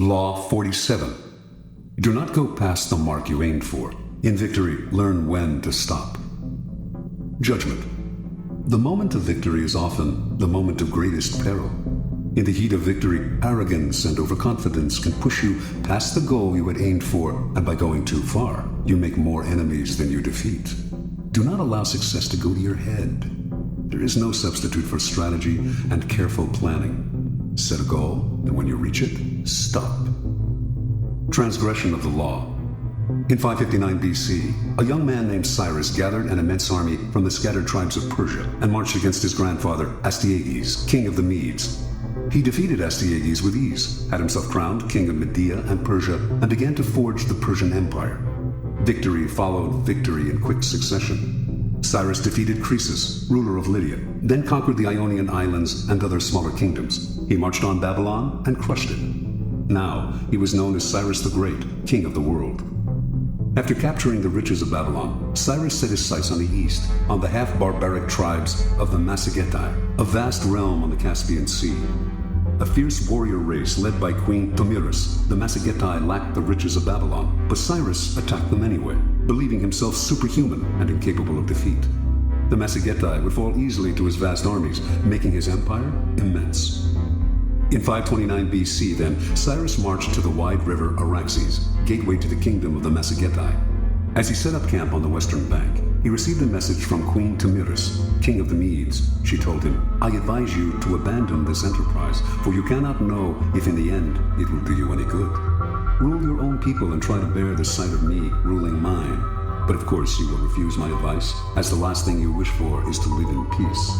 Law 47. Do not go past the mark you aimed for. In victory, learn when to stop. Judgment. The moment of victory is often the moment of greatest peril. In the heat of victory, arrogance and overconfidence can push you past the goal you had aimed for, and by going too far, you make more enemies than you defeat. Do not allow success to go to your head. There is no substitute for strategy and careful planning. Set a goal, and when you reach it, stop. Transgression of the law. In 559 BC, a young man named Cyrus gathered an immense army from the scattered tribes of Persia and marched against his grandfather, Astyages, king of the Medes. He defeated Astyages with ease, had himself crowned king of Media and Persia, and began to forge the Persian Empire. Victory followed victory in quick succession. Cyrus defeated Croesus, ruler of Lydia, then conquered the Ionian Islands and other smaller kingdoms. He marched on Babylon and crushed it. Now, he was known as Cyrus the Great, king of the world. After capturing the riches of Babylon, Cyrus set his sights on the east, on the half-barbaric tribes of the Massagetae, a vast realm on the Caspian Sea. A fierce warrior race led by Queen Tomyris, the Massagetae lacked the riches of Babylon, but Cyrus attacked them anyway, believing himself superhuman and incapable of defeat. The Massagetae would fall easily to his vast armies, making his empire immense. In 529 BC, then, Cyrus marched to the wide river Araxes, gateway to the kingdom of the Massagetae. As he set up camp on the western bank, he received a message from Queen Tomyris, king of the Medes. She told him, "I advise you to abandon this enterprise, for you cannot know if in the end it will do you any good. Rule your own people and try to bear the sight of me ruling mine. But of course you will refuse my advice, as the last thing you wish for is to live in peace."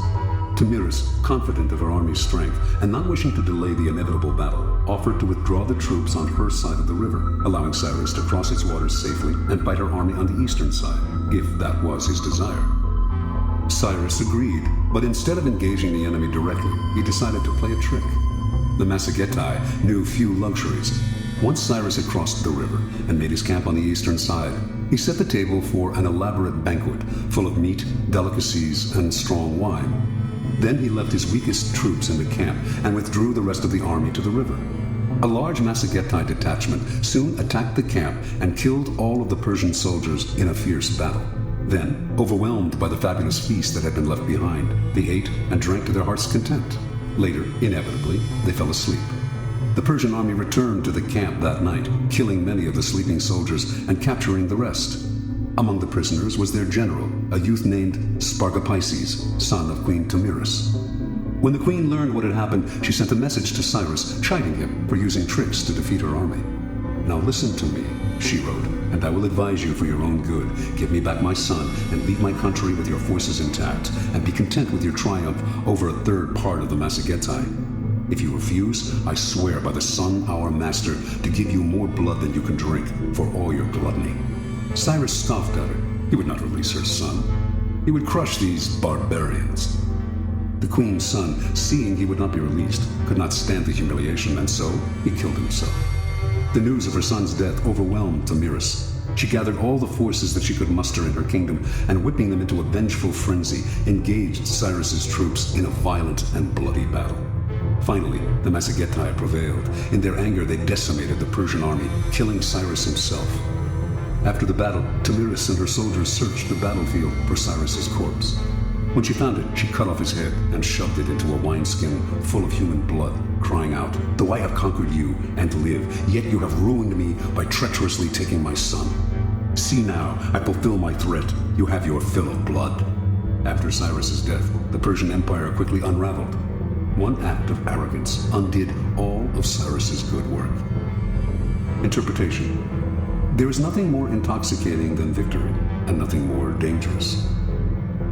Tomyris, confident of her army's strength and not wishing to delay the inevitable battle, offered to withdraw the troops on her side of the river, allowing Cyrus to cross its waters safely and fight her army on the eastern side, if that was his desire. Cyrus agreed, but instead of engaging the enemy directly, he decided to play a trick. The Massagetae knew few luxuries. Once Cyrus had crossed the river and made his camp on the eastern side, he set the table for an elaborate banquet full of meat, delicacies, and strong wine. Then he left his weakest troops in the camp and withdrew the rest of the army to the river. A large Massagetae detachment soon attacked the camp and killed all of the Persian soldiers in a fierce battle. Then, overwhelmed by the fabulous feast that had been left behind, they ate and drank to their heart's content. Later, inevitably, they fell asleep. The Persian army returned to the camp that night, killing many of the sleeping soldiers and capturing the rest. Among the prisoners was their general, a youth named Spargapises, son of Queen Tomyris. When the queen learned what had happened, she sent a message to Cyrus, chiding him for using tricks to defeat her army. "Now listen to me," she wrote, "and I will advise you for your own good. Give me back my son, and leave my country with your forces intact, and be content with your triumph over a third part of the Massagetae. If you refuse, I swear by the sun, our master, to give you more blood than you can drink for all your gluttony." Cyrus scoffed at her. He would not release her son. He would crush these barbarians. The queen's son, seeing he would not be released, could not stand the humiliation, and so he killed himself. The news of her son's death overwhelmed Tomyris. She gathered all the forces that she could muster in her kingdom, and whipping them into a vengeful frenzy, engaged Cyrus's troops in a violent and bloody battle. Finally, the Massagetae prevailed. In their anger, they decimated the Persian army, killing Cyrus himself. After the battle, Tomyris and her soldiers searched the battlefield for Cyrus's corpse. When she found it, she cut off his head and shoved it into a wineskin full of human blood, crying out, "Though I have conquered you and live, yet you have ruined me by treacherously taking my son. See now, I fulfill my threat. You have your fill of blood." After Cyrus's death, the Persian Empire quickly unraveled. One act of arrogance undid all of Cyrus's good work. Interpretation. There is nothing more intoxicating than victory, and nothing more dangerous.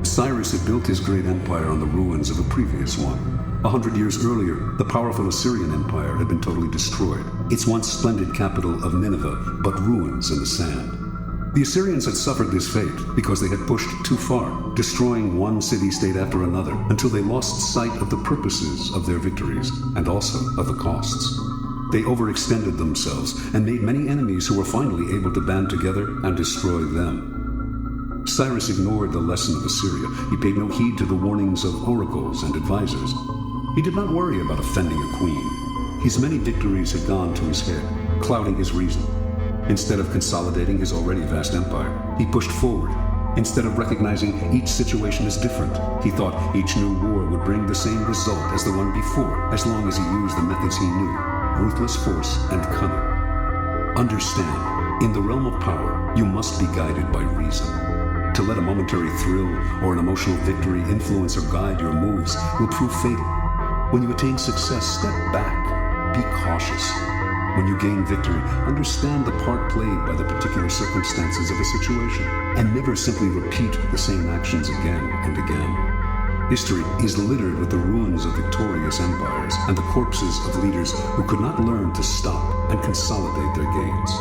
Cyrus had built his great empire on the ruins of a previous one. 100 years earlier, the powerful Assyrian Empire had been totally destroyed, its once splendid capital of Nineveh, but ruins in the sand. The Assyrians had suffered this fate because they had pushed too far, destroying one city-state after another, until they lost sight of the purposes of their victories, and also of the costs. They overextended themselves and made many enemies who were finally able to band together and destroy them. Cyrus ignored the lesson of Assyria. He paid no heed to the warnings of oracles and advisors. He did not worry about offending a queen. His many victories had gone to his head, clouding his reason. Instead of consolidating his already vast empire, he pushed forward. Instead of recognizing each situation as different, he thought each new war would bring the same result as the one before, as long as he used the methods he knew: ruthless force and cunning. Understand, in the realm of power, you must be guided by reason. To let a momentary thrill or an emotional victory influence or guide your moves will prove fatal. When you attain success, step back. Be cautious. When you gain victory, understand the part played by the particular circumstances of a situation, and never simply repeat the same actions again and again. History is littered with the ruins of victorious empires and the corpses of leaders who could not learn to stop and consolidate their gains.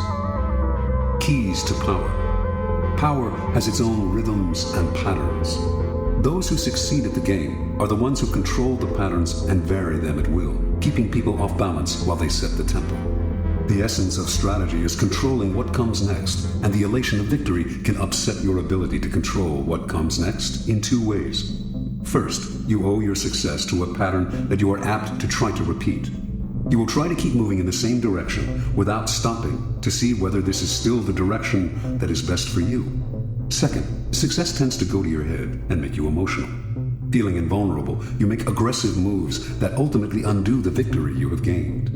Keys to power. Power has its own rhythms and patterns. Those who succeed at the game are the ones who control the patterns and vary them at will, keeping people off balance while they set the tempo. The essence of strategy is controlling what comes next, and the elation of victory can upset your ability to control what comes next in two ways. First, you owe your success to a pattern that you are apt to try to repeat. You will try to keep moving in the same direction without stopping to see whether this is still the direction that is best for you. Second, success tends to go to your head and make you emotional. Feeling invulnerable, you make aggressive moves that ultimately undo the victory you have gained.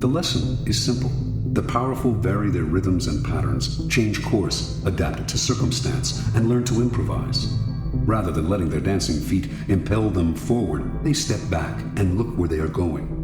The lesson is simple. The powerful vary their rhythms and patterns, change course, adapt to circumstance, and learn to improvise. Rather than letting their dancing feet impel them forward, they step back and look where they are going.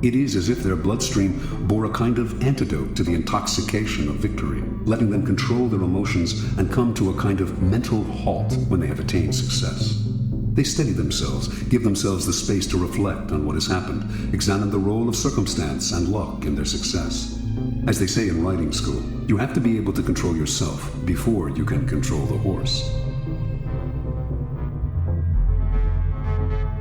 It is as if their bloodstream bore a kind of antidote to the intoxication of victory, letting them control their emotions and come to a kind of mental halt when they have attained success. They steady themselves, give themselves the space to reflect on what has happened, examine the role of circumstance and luck in their success. As they say in riding school, you have to be able to control yourself before you can control the horse.